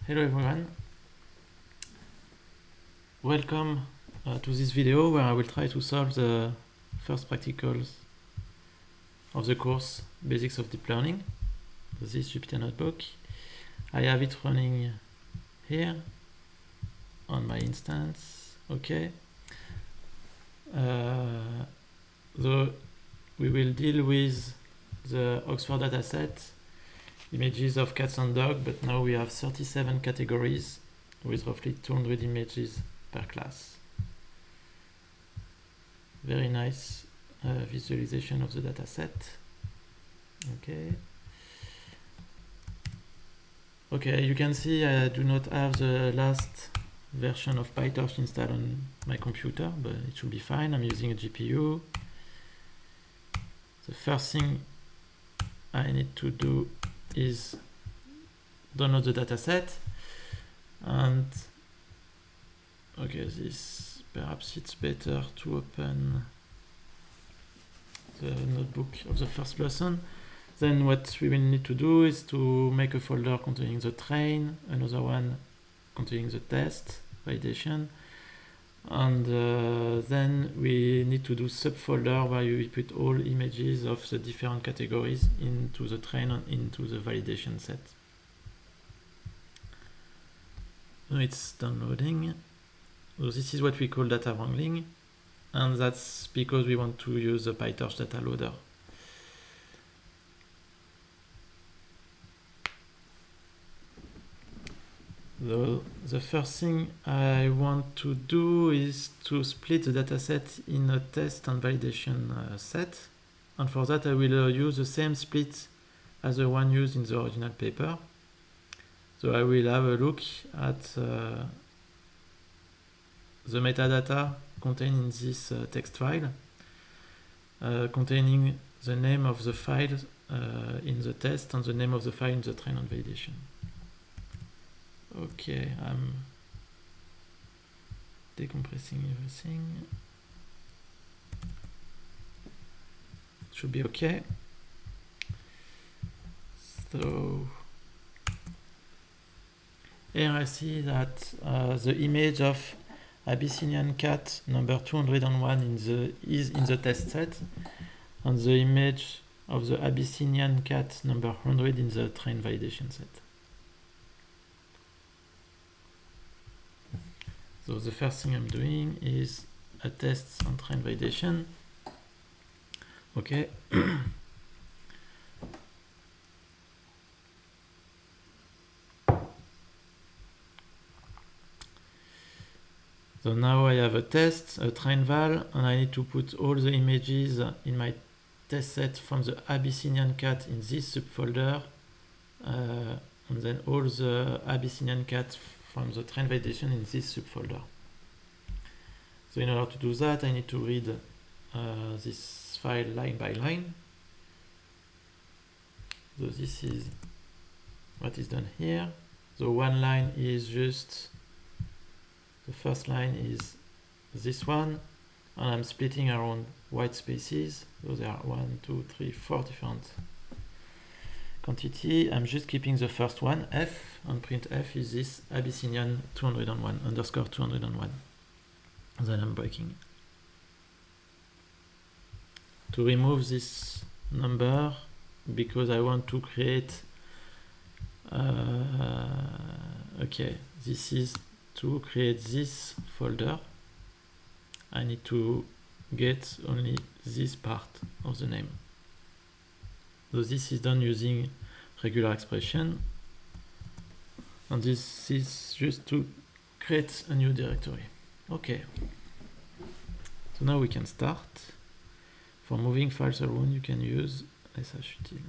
Hello everyone, welcome to this video where I will try to solve the first practicals of the course Basics of Deep Learning. This Jupyter Notebook. I have it running here on my instance. Okay. So we will deal with the Oxford dataset, images of cats and dogs, but now we have 37 categories with roughly 200 images per class. Very nice visualization of the data set. Okay, you can see I do not have the last version of PyTorch installed on my computer, but it should be fine. I'm using a GPU. The first thing I need to do is download the dataset, and okay, this perhaps it's better to open the notebook of the first lesson. Then what we will need to do is to make a folder containing the train, another one containing the test, validation, and then we need to do subfolder where we put all images of the different categories into the train and into the validation set. So it's downloading. So this is what we call data wrangling, and that's because we want to use the PyTorch data loader. The first thing I want to do is to split the dataset in a test and validation set, and for that I will use the same split as the one used in the original paper. So I will have a look at the metadata contained in this text file, containing the name of the file in the test and the name of the file in the train and validation. Okay, I'm decompressing everything. Should be okay. So here I see that the image of Abyssinian cat number 201 is in the test set, and the image of the Abyssinian cat number 100 in the train validation set. So the first thing I'm doing is a test and train validation. Okay. So now I have a test, a train val, and I need to put all the images in my test set from the Abyssinian cat in this subfolder, and then all the Abyssinian cat from the train validation in this subfolder. So in order to do that, I need to read this file line by line. So this is what is done here. So one line is just, the first line is this one, and I'm splitting around white spaces. So there are 1, 2, 3, 4 different quantity. I'm just keeping the first one, F, and print F is this Abyssinian 201 underscore 201. And then I'm breaking. To remove this number, because I want to create, okay, this is to create this folder. I need to get only this part of the name. So this is done using regular expression, and this is just to create a new directory. Okay, so now we can start. For moving files around, you can use shutil.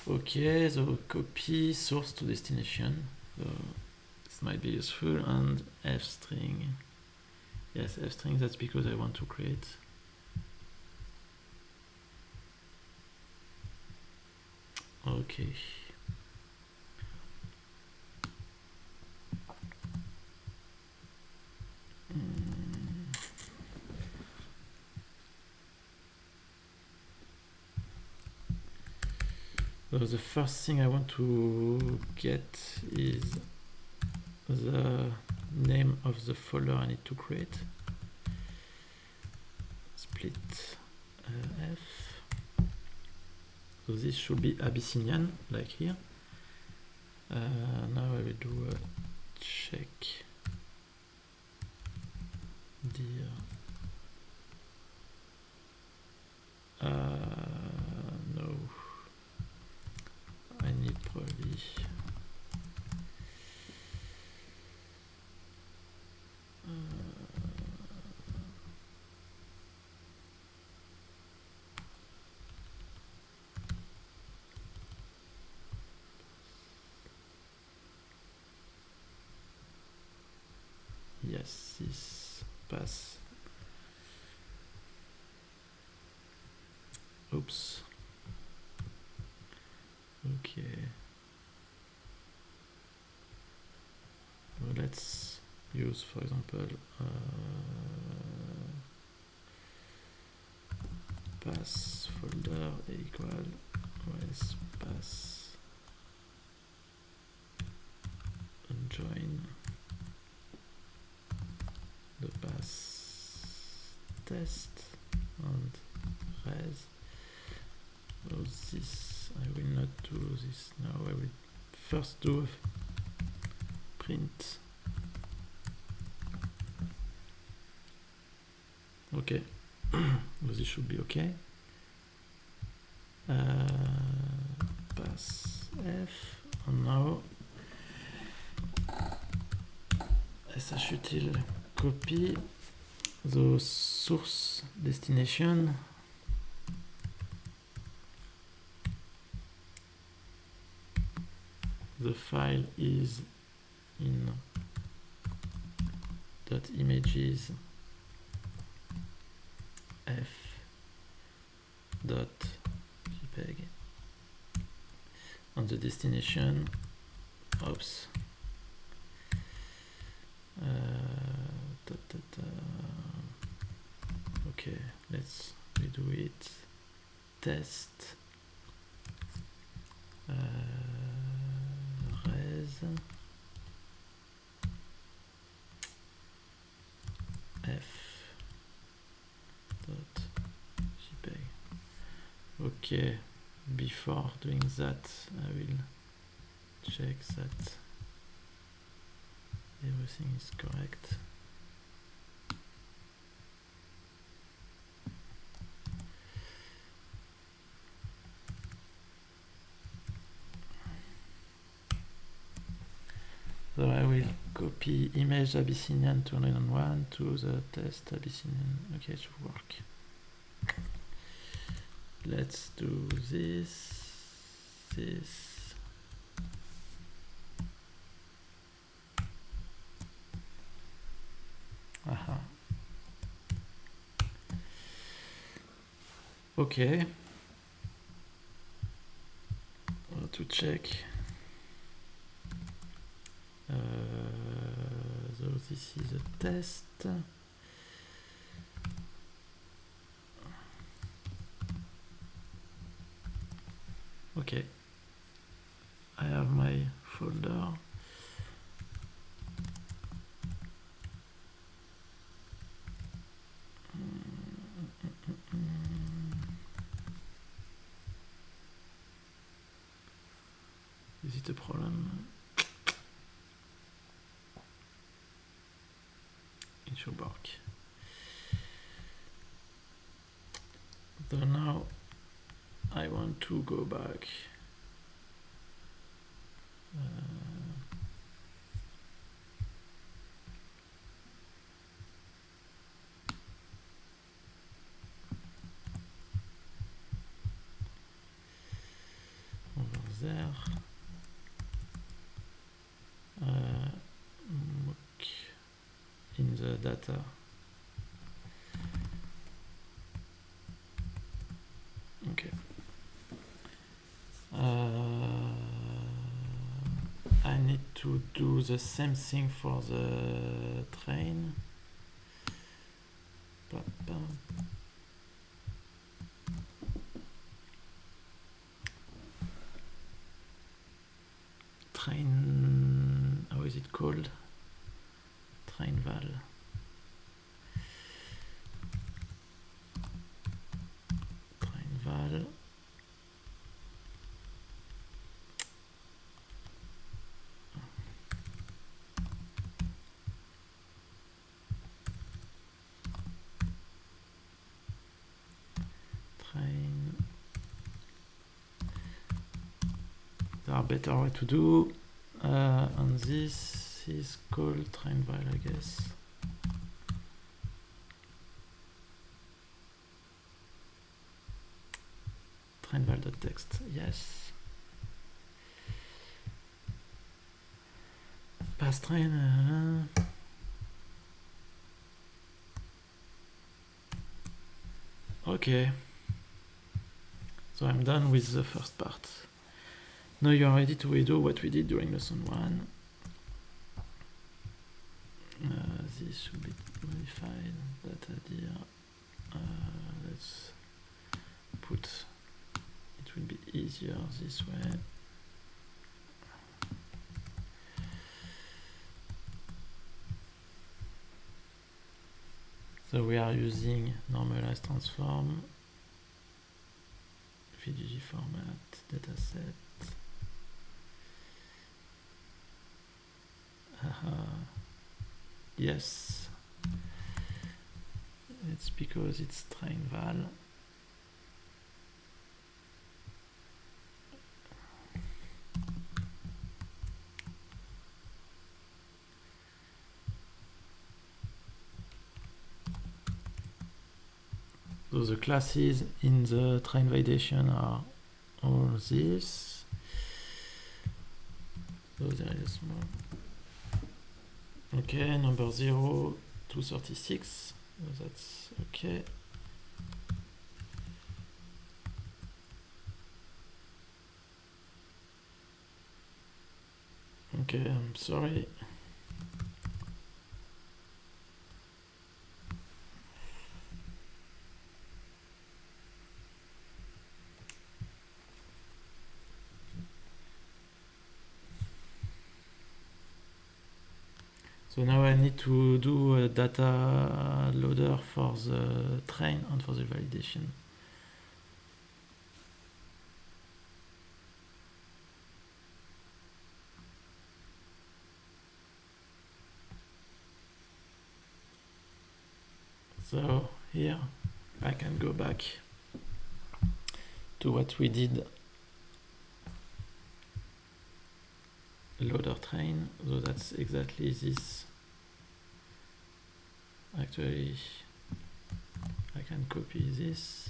Okay, so copy source to destination. So this might be useful, and f string. Yes, f string, that's because I want to create. Okay. So the first thing I want to get is the name of the folder I need to create. Split F. So this should be Abyssinian, like here. Now I will do a check dir no, I need probably yes, this pass. Oops. Okay. Well, let's use, for example, pass folder equal os pass and join the pass test and res. Oh, this I will not do this now. I will first do a print. Okay, this should be okay. Pass F, and now sh util copy the source destination the file is in .images f .jpeg and the destination oops okay, let's redo it. Test res f .jpeg. Okay, before doing that I will check that everything is correct. So I will copy image Abyssinian 201 to the test Abyssinian. Okay, it should work. Let's do this. Aha. Okay. To check. So this is a test. Okay. I have my folder. Is it a problem? It should work. So now I want to go back. Over there. Look in the data. Okay. I need to do the same thing for the train. train, how is it called? Train val. Train val. Train. There are better way to do. And this is called train val, I guess. Train val.text, yes. Pass train. Okay. So I'm done with the first part. Now you are ready to redo what we did during lesson 1. This should be modified. Data dir. Let's put. It will be easier this way. So we are using normalized transform, VGG format, dataset. Yes, it's because it's train val. So the classes in the train validation are all this. So there is more. Okay, number 0 to 36. So that's okay. Okay, I'm sorry. So now I need to do a data loader for the train and for the validation. So here I can go back to what we did. Loader train, so that's exactly this. Actually, I can copy this.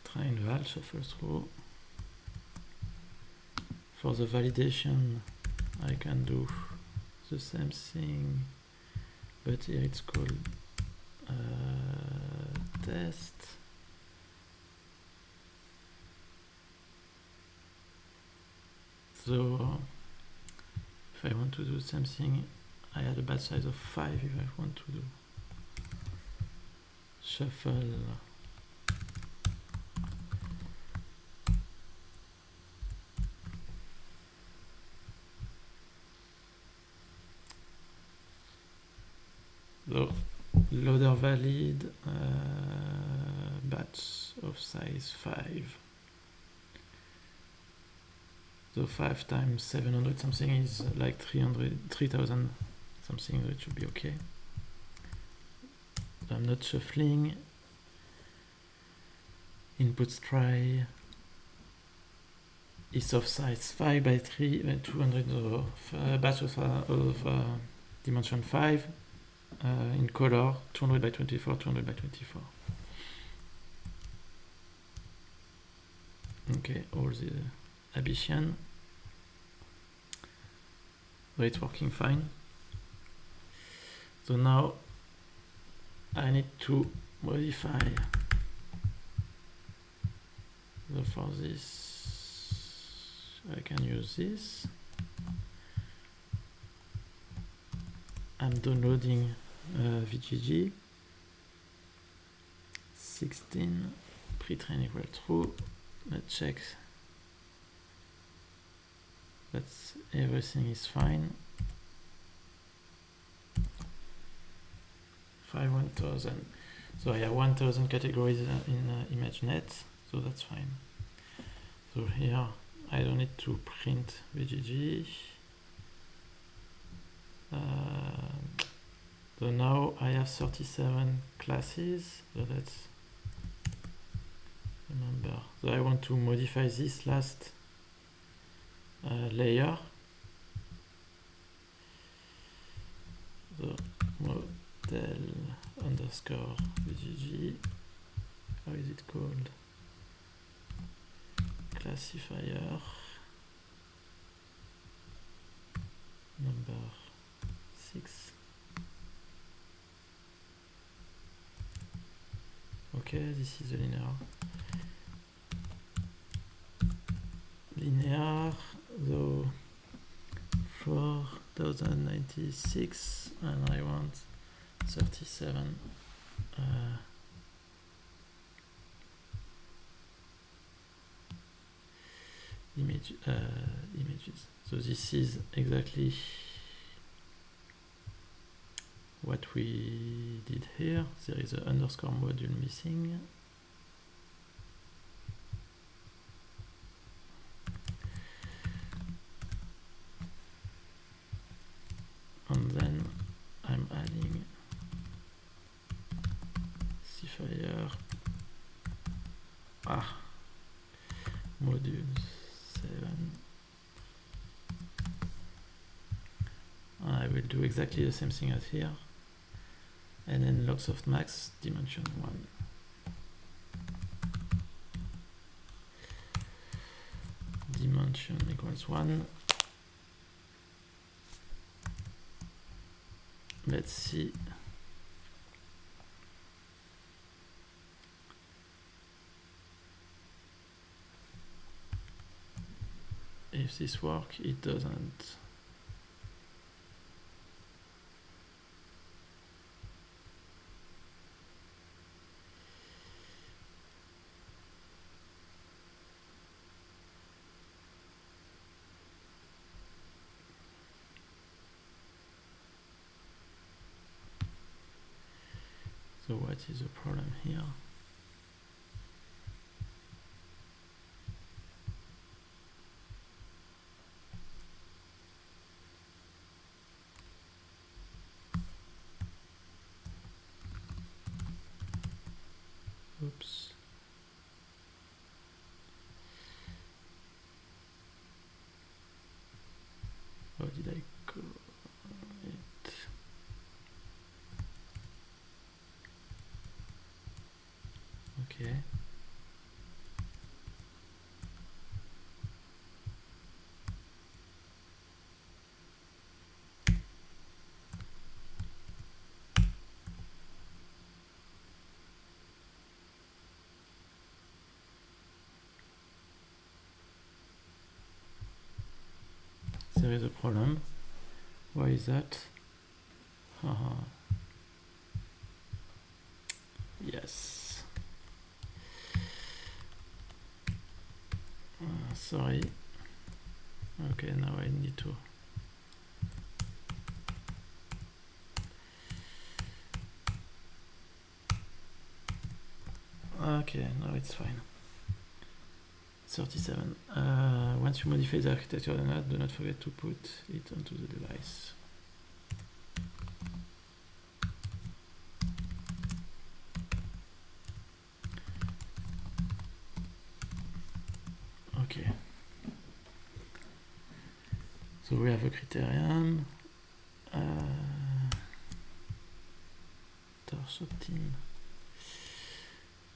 Train val, shuffle through. For the validation, I can do the same thing, but here it's called test. So if I want to do something, I had a batch size of 5 if I want to do shuffle. So loader valid, batch of size 5. So 5 times 700 something is like 3000 something, that should be okay. So I'm not shuffling. Inputs try is of size 5 by 3, 200 of batch of dimension 5. In color 200 by 24, 200 by 24. Okay, all the addition. So it's working fine. So now I need to modify. So for this, I can use this. I'm downloading VGG. 16, pre-train equal true. Let's check that everything is fine. 1000. So I have 1000 categories in ImageNet, so that's fine. So here I don't need to print VGG. So now I have 37 classes. So let's remember. So I want to modify this last layer. So model underscore VGG. How is it called? Classifier number 6. Okay, this is the linear, so 4096, and I want 37 images. So this is exactly what we did here. There is an underscore module missing. And then I'm adding cFire module 7. And I will do exactly the same thing as here. And then logsoftmax dimension 1. Dimension equals 1. Let's see. If this works, it doesn't. So what is the problem here? Oops. How did I call it? Okay. There is a problem. Why is that? Haha. Yes. Sorry. Okay, now I need to. Okay, now it's fine. 37. Once you modify the architecture of the NAT, do not forget to put it onto the device. Okay. So we have a criterion. Torso team.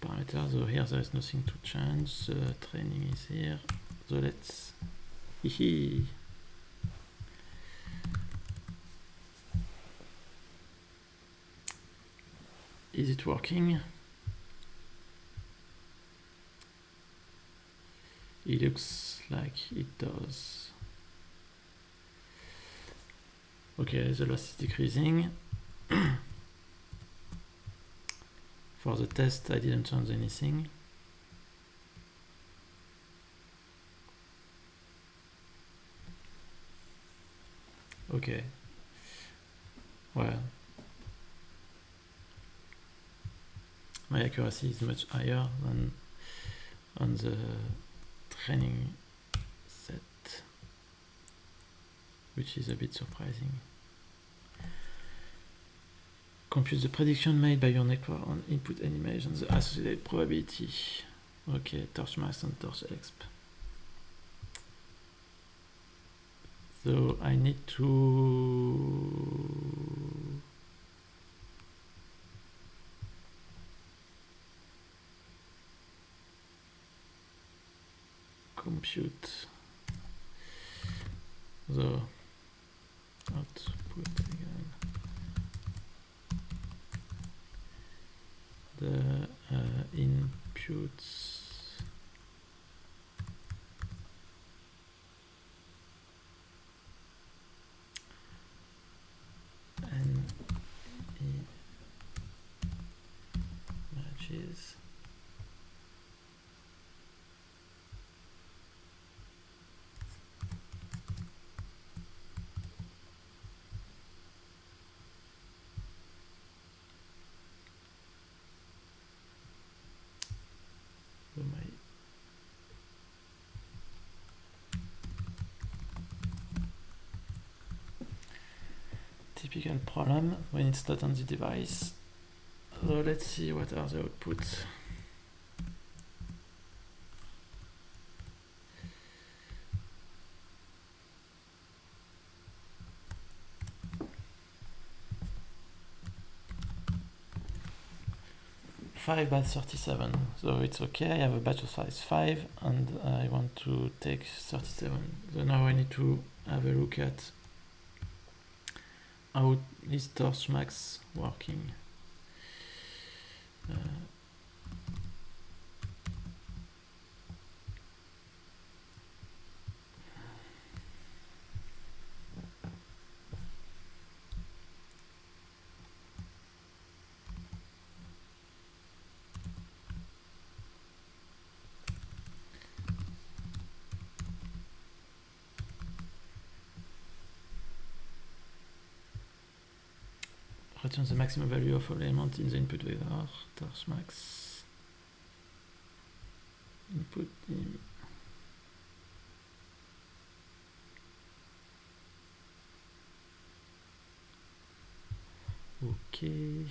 Parameter. So here there is nothing to change. The training is here. So let's. Is it working? It looks like it does. Okay, the loss is decreasing. For the test, I didn't change anything. Okay. Well, my accuracy is much higher than on the training set, which is a bit surprising. Compute the prediction made by your network on input animation and the associated probability. Okay, Torchmax and TorchExp. So I need to compute the output again. The inputs and matches so my typical problem when it's not on the device. So let's see what are the outputs. Five by 37, so it's okay. I have a batch of size 5 and I want to take 37. So now I need to have a look at how is Torchmax working. Return the maximum value of all elements in the input vector. Torchmax input dim. Okay.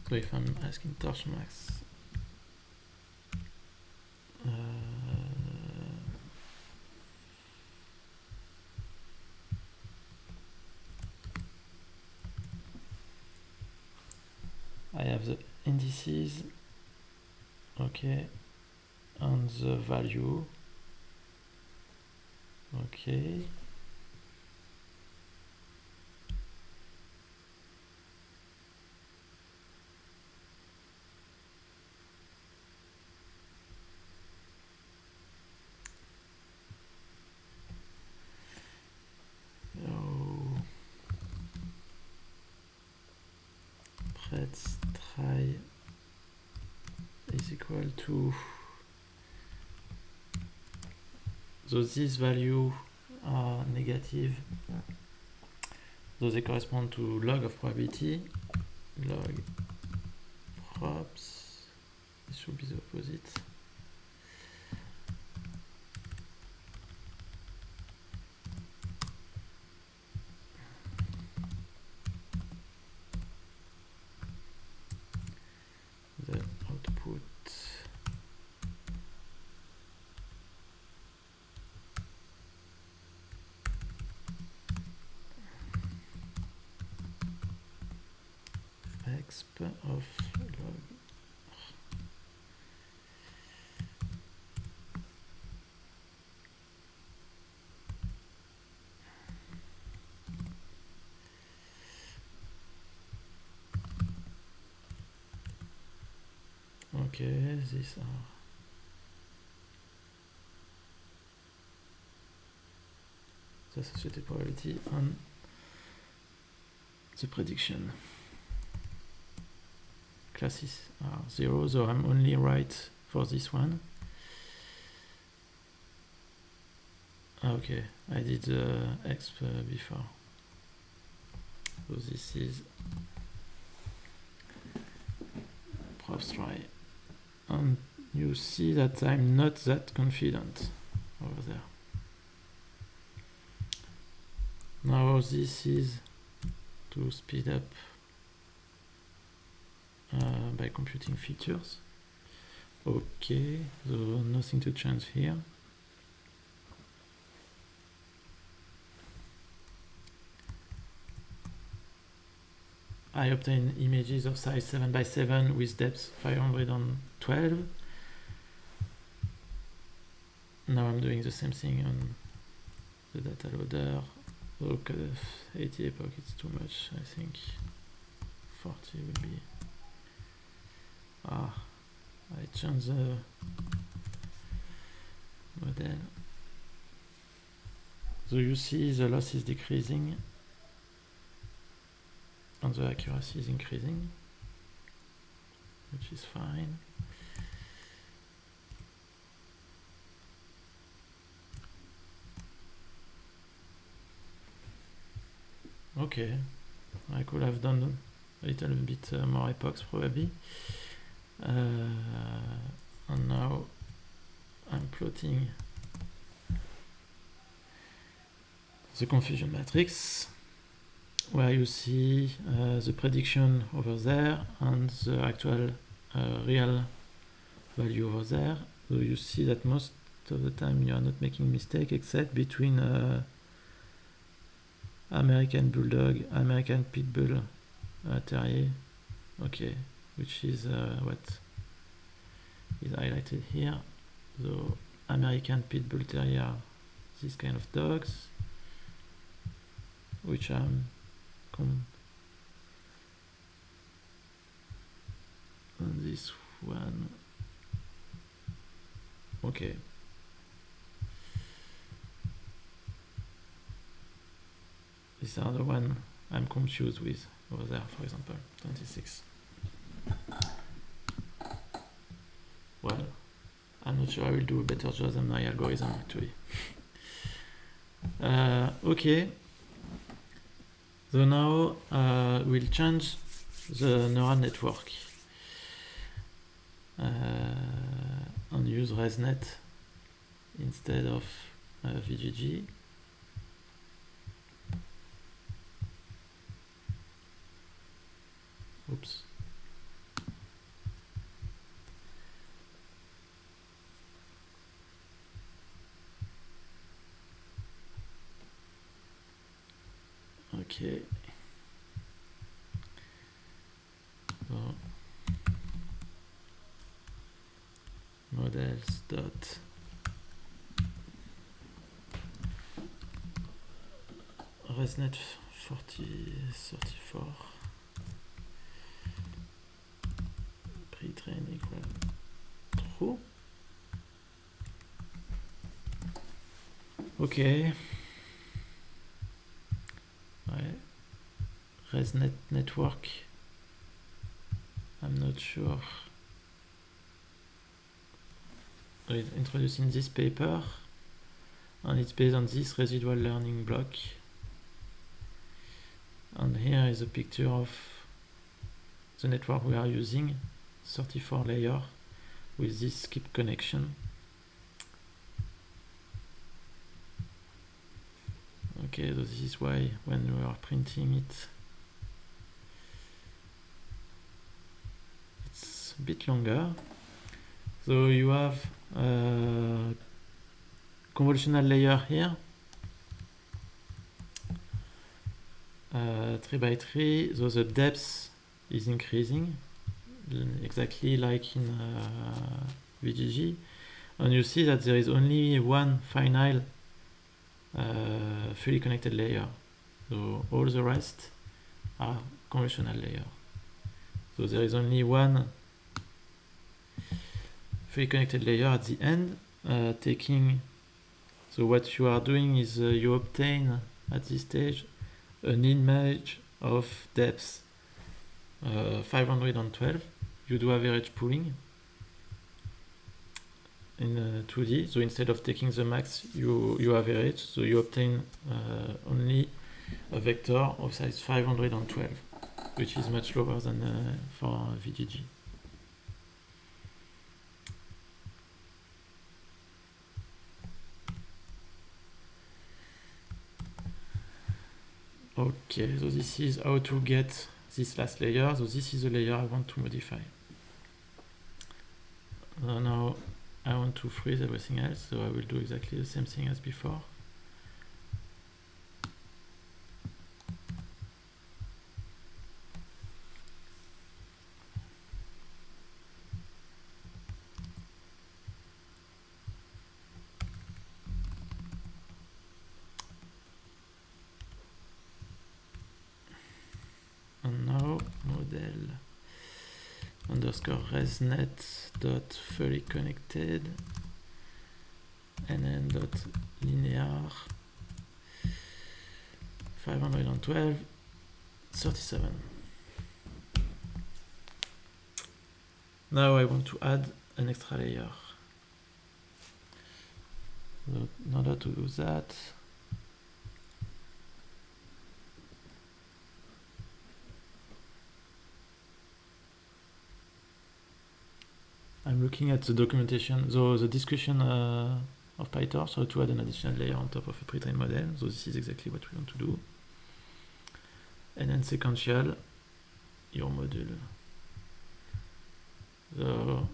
So if I'm asking Torchmax, I have the indices, okay, and the value, okay. Let's try is equal to, so these values are negative, so they correspond to log of probability, log props, this should be the opposite. The output exp of log. Okay, these are the associated probability on the prediction. Classes are 0, so I'm only right for this one. Okay, I did X before. So this is props try. And you see that I'm not that confident over there. Now this is to speed up by computing features. Okay, so nothing to change here. I obtain images of size 7 by 7 with depth 512. Now I'm doing the same thing on the data loader. Look, 80 epoch, it's too much. I think 40 will be. I changed the model. So you see the loss is decreasing and the accuracy is increasing, which is fine. Okay, I could have done a little bit more epochs probably. And now I'm plotting the confusion matrix, where you see the prediction over there and the actual real value over there. So you see that most of the time you are not making mistake, except between American Bulldog, American Pitbull Terrier, okay, which is what is highlighted here. So American Pitbull Terrier, these kind of dogs, which I'm on this one. Okay. These are the one I'm confused with over there, for example, 26. Well, I'm not sure I will do a better job than my algorithm actually. Okay. So now we'll change the neural network and use ResNet instead of VGG. Oops. Okay. So models dot ResNet 4034 pre-train equal true. Okay. ResNet network, I'm not sure. It's introduced in this paper and it's based on this residual learning block. And here is a picture of the network we are using, 34 layer with this skip connection. Okay, so this is why when we are printing it, it's a bit longer. So you have a convolutional layer here, 3 by 3, so the depth is increasing, exactly like in VGG. And you see that there is only one final fully connected layer. So all the rest are convolutional layer. So there is only one fully connected layer at the end, taking So what you are doing is you obtain at this stage an image of depth 512. You do average pooling in 2D. So instead of taking the max, you average. So you obtain only a vector of size 512, which is much lower than for VGG. Okay, so this is how to get this last layer. So this is the layer I want to modify. So now I want to freeze everything else, so I will do exactly the same thing as before. And now model underscore resnet dot fully connected nn dot linear 512 37. Now I want to add an extra layer. So in order to do that, I'm looking at the documentation, so the discussion of PyTorch, how to add an additional layer on top of a pre-trained model. So this is exactly what we want to do. And then sequential, your module. So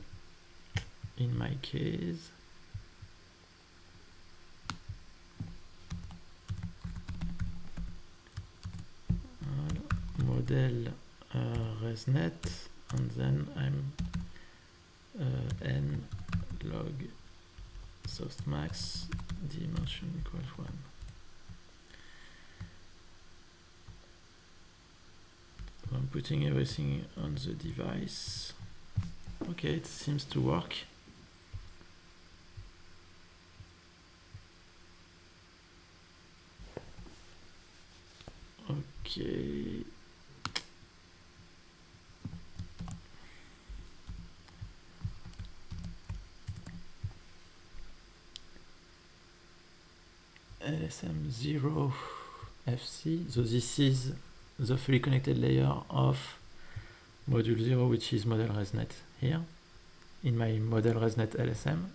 in my case, model resnet, and then I'm n log softmax dimension equals 1. So I'm putting everything on the device. Okay, it seems to work. Okay. LSM0 FC. So this is the fully connected layer of module 0, which is model resnet here in my model resnet LSM.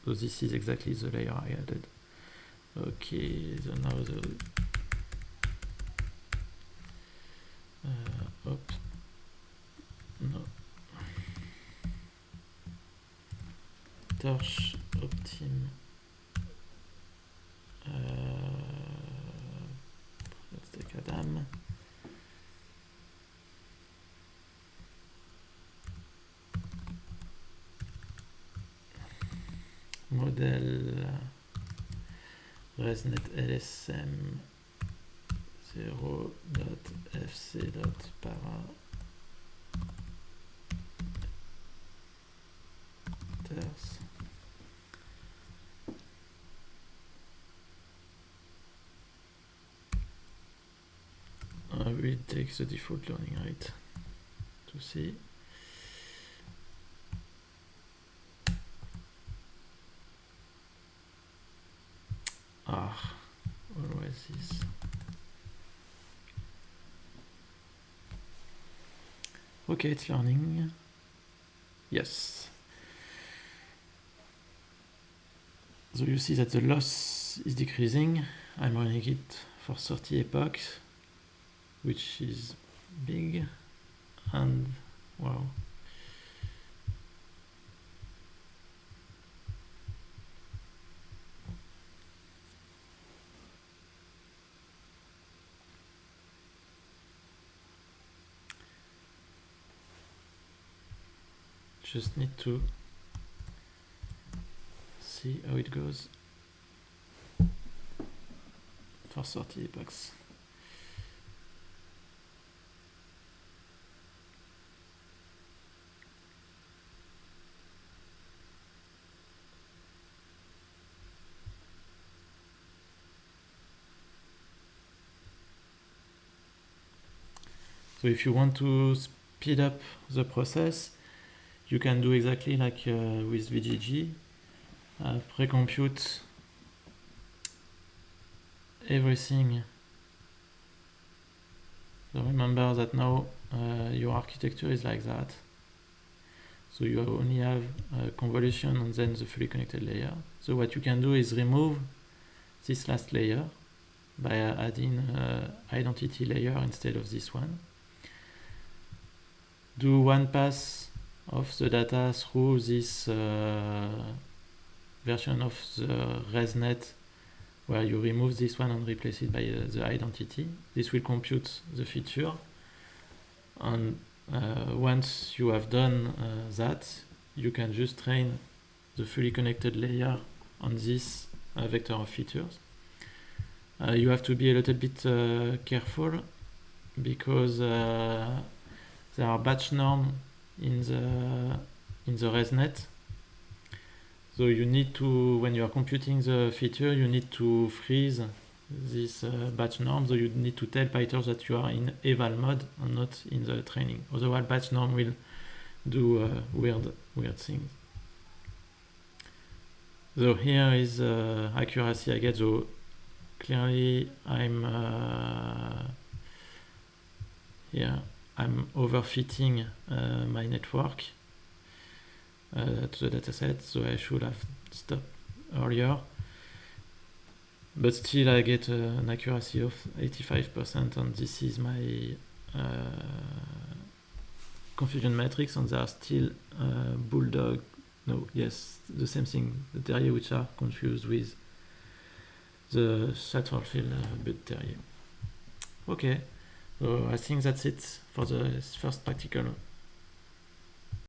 So this is exactly the layer I added. Okay, so now the torch optim. Let's take Adam. Model resnet LSM 0.fc.para ters. I will take the default learning rate to see. Always this. Okay, it's learning. Yes. So you see that the loss is decreasing. I'm running it for 30 epochs, which is big, and wow. Just need to see how it goes for 30 epochs. So if you want to speed up the process, you can do exactly like with VGG, pre-compute everything. So remember that now your architecture is like that. So you only have convolution and then the fully connected layer. So what you can do is remove this last layer by adding identity layer instead of this one. Do one pass of the data through this version of the ResNet where you remove this one and replace it by the identity. This will compute the feature, and once you have done that, you can just train the fully connected layer on this vector of features. You have to be a little bit careful because there are batch norms in the ResNet. So you need to, when you are computing the feature, you need to freeze this batch norm. So you need to tell PyTorch that you are in eval mode and not in the training. Otherwise, batch norm will do weird things. So here is accuracy I get. So clearly I'm here. I'm overfitting my network to the dataset, so I should have stopped earlier. But still I get an accuracy of 85%, and this is my confusion matrix, and there are still Bulldog, the same thing, the Terrier, which are confused with the Chatterfield but Terrier. Okay, so I think that's it for the first practical